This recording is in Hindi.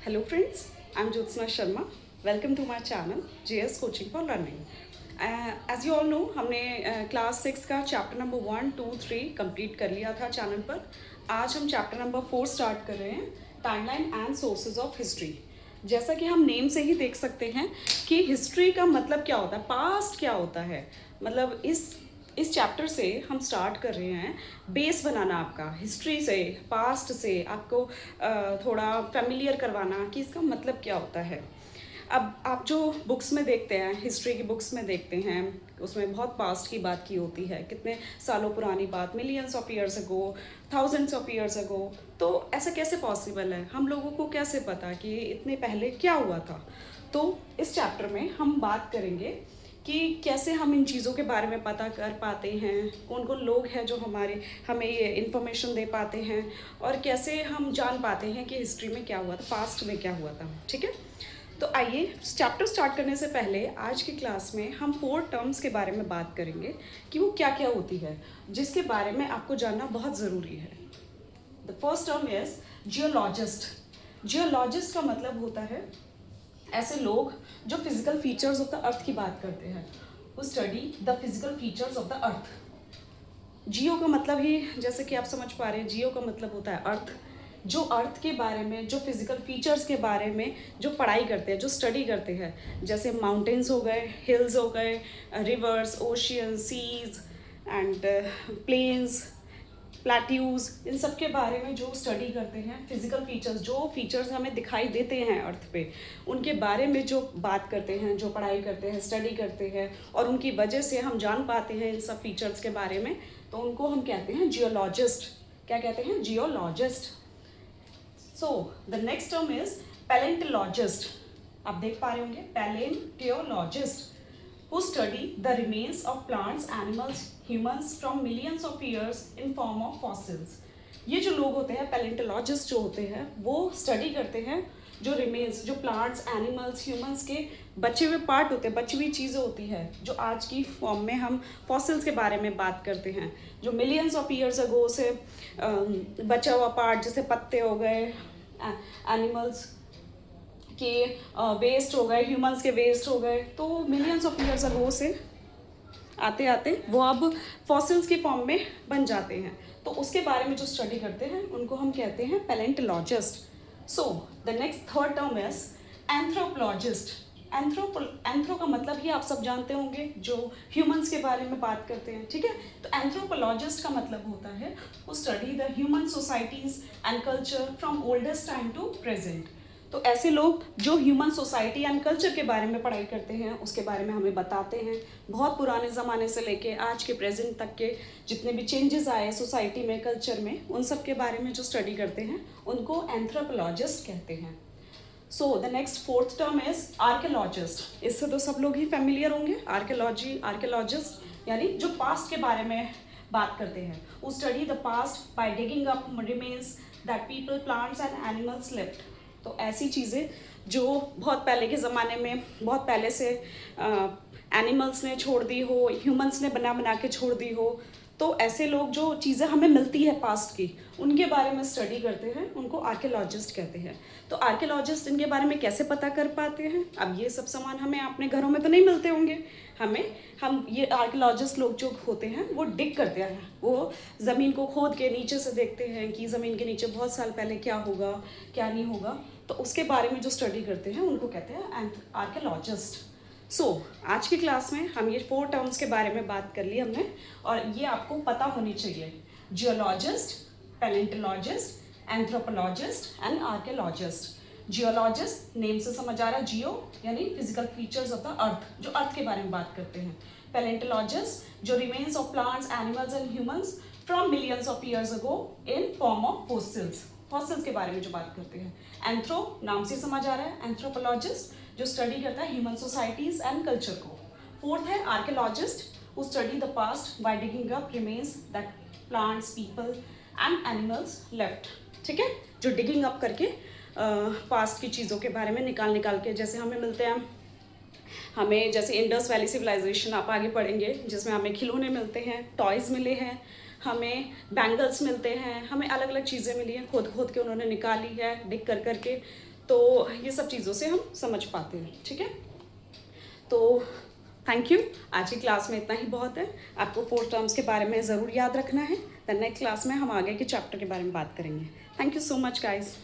Hello friends, I'm Jyotsna Sharma. Welcome to my channel JS Coaching for Learning. As you all know, हमने क्लास 6 का चैप्टर नंबर 1, 2, 3 कंप्लीट कर लिया था चैनल पर. आज हम चैप्टर नंबर 4 स्टार्ट कर रहे हैं, timeline and sources of history. जैसा कि हम नेम से ही देख सकते हैं कि हिस्ट्री का मतलब क्या होता है, पास्ट क्या होता है. मतलब इस चैप्टर से हम स्टार्ट कर रहे हैं बेस बनाना आपका हिस्ट्री से, पास्ट से आपको थोड़ा फेमिलियर करवाना कि इसका मतलब क्या होता है. अब आप जो बुक्स में देखते हैं, हिस्ट्री की बुक्स में देखते हैं, उसमें बहुत पास्ट की बात की होती है, कितने सालों पुरानी बात, millions of years ago, thousands of years ago. तो ऐसा कैसे पॉसिबल है, हम लोगों को कैसे पता कि इतने पहले क्या हुआ था. तो इस चैप्टर में हम बात करेंगे कि कैसे हम इन चीज़ों के बारे में पता कर पाते हैं, कौन कौन लोग हैं जो हमें ये इन्फॉर्मेशन दे पाते हैं, और कैसे हम जान पाते हैं कि हिस्ट्री में क्या हुआ था, पास्ट में क्या हुआ था. ठीक है, तो आइए चैप्टर स्टार्ट करने से पहले आज की क्लास में हम 4 टर्म्स के बारे में बात करेंगे कि वो क्या क्या होती है, जिसके बारे में आपको जानना बहुत ज़रूरी है. The first term is geologist. Geologist का मतलब होता है ऐसे लोग जो physical features of the earth की बात करते हैं, वो study the physical features of the earth. Geo का मतलब ही जैसे कि आप समझ पा रहे हैं, जियो का मतलब होता है अर्थ. जो अर्थ के बारे में, जो फिजिकल फीचर्स के बारे में जो पढ़ाई करते हैं, जो स्टडी करते हैं, जैसे माउंटेन्स हो गए, हिल्स हो गए, rivers, ocean, seas and plains, plateaus, इन सब के बारे में जो स्टडी करते हैं, फिजिकल फीचर्स, जो फीचर्स हमें दिखाई देते हैं अर्थ पे, उनके बारे में जो बात करते हैं, जो पढ़ाई करते हैं, स्टडी करते हैं, और उनकी वजह से हम जान पाते हैं इन सब फीचर्स के बारे में, तो उनको हम कहते हैं जियोलॉजिस्ट. क्या कहते हैं? Geologist. So the next term is paleontologist. आप देख पा रहे होंगे, paleontologist who study the remains of plants, animals, humans from millions of years in form of fossils. ये जो लोग होते हैं, पैलेंटोलॉजिस्ट जो होते हैं, वो स्टडी करते हैं जो रिमेन्स, जो प्लांट्स, एनिमल्स, ह्यूमंस के बचे हुए पार्ट होते हैं, बची हुई चीज़ें होती है, जो आज की फॉर्म में हम फॉसिल्स के बारे में बात करते हैं, जो मिलियंस ऑफ ईयर्स अगो से बचा हुआ पार्ट, जैसे पत्ते हो गए, एनिमल्स के वेस्ट हो गए, ह्यूमंस के वेस्ट हो गए, तो मिलियंस ऑफ ईयर्स अगो से आते आते वो अब फॉसिल्स की फॉर्म में बन जाते हैं. तो उसके बारे में जो स्टडी करते हैं उनको हम कहते हैं paleontologist. So the next third term is anthropologist. Anthro का मतलब ही आप सब जानते होंगे, जो ह्यूमंस के बारे में बात करते हैं. ठीक है, तो एंथ्रोपोलॉजिस्ट का मतलब होता है वो study the human societies and culture from oldest time to present. तो ऐसे लोग जो ह्यूमन सोसाइटी एंड कल्चर के बारे में पढ़ाई करते हैं, उसके बारे में हमें बताते हैं, बहुत पुराने ज़माने से लेके आज के प्रेजेंट तक के जितने भी चेंजेस आए सोसाइटी में, कल्चर में, उन सब के बारे में जो स्टडी करते हैं उनको एंथ्रोपोलॉजिस्ट कहते हैं. सो the next fourth term is archaeologist. इससे तो सब लोग ही फेमिलियर होंगे. आर्कियोलॉजिस्ट यानी जो पास्ट के बारे में बात करते हैं, वो study the past by digging up remains that people, plants and animals left. तो ऐसी चीज़ें जो बहुत पहले के ज़माने में, बहुत पहले से एनिमल्स ने छोड़ दी हो, ह्यूमंस ने बना के छोड़ दी हो, तो ऐसे लोग जो चीज़ें हमें मिलती है पास्ट की, उनके बारे में स्टडी करते हैं, उनको आर्कियोलॉजिस्ट कहते हैं. तो आर्कियोलॉजिस्ट इनके बारे में कैसे पता कर पाते हैं? अब ये सब सामान हमें अपने घरों में तो नहीं मिलते होंगे, हम ये आर्कियोलॉजिस्ट लोग जो होते हैं वो डिग करते हैं, वो ज़मीन को खोद के नीचे से देखते हैं कि ज़मीन के नीचे बहुत साल पहले क्या होगा, क्या नहीं होगा, तो उसके बारे में जो स्टडी करते हैं उनको कहते हैं आर्कियोलॉजिस्ट. सो आज की क्लास में हम ये 4 टर्म्स के बारे में बात कर ली हमने, और ये आपको पता होनी चाहिए. Geologist, paleontologist, anthropologist and archaeologist. Geologist name से समझ आ रहा है, जियो यानी physical features of the earth, जो अर्थ के बारे में बात करते हैं. पैलेंटोलॉजिस्ट जो remains of plants, animals and humans from millions of years ago in form of fossils, fossils के बारे में जो बात करते हैं. एंथ्रो नाम से समझ आ रहा है, एंथ्रोपोलॉजिस्ट जो स्टडी करता है ह्यूमन सोसाइटीज एंड कल्चर को. फोर्थ है archaeologist who study the past by digging up remains that plants, people and animals left. ठीक है, जो डिगिंग अप करके पास्ट की चीज़ों के बारे में निकाल के, जैसे हमें मिलते हैं, हमें जैसे इंडस वैली सिविलाइजेशन आप आगे पढ़ेंगे, जिसमें हमें खिलौने मिलते हैं, टॉयज़ मिले हैं, हमें बैंगल्स मिलते हैं, हमें अलग अलग चीज़ें मिली हैं, खोद के उन्होंने निकाली है, डिग कर करके. तो ये सब चीज़ों से हम समझ पाते हैं, ठीक है। तो थैंक यू, आज की क्लास में इतना ही बहुत है। आपको 4 टर्म्स के बारे में ज़रूर याद रखना है। द नेक्स्ट क्लास में हम आगे के चैप्टर के बारे में बात करेंगे। Thank you so much guys.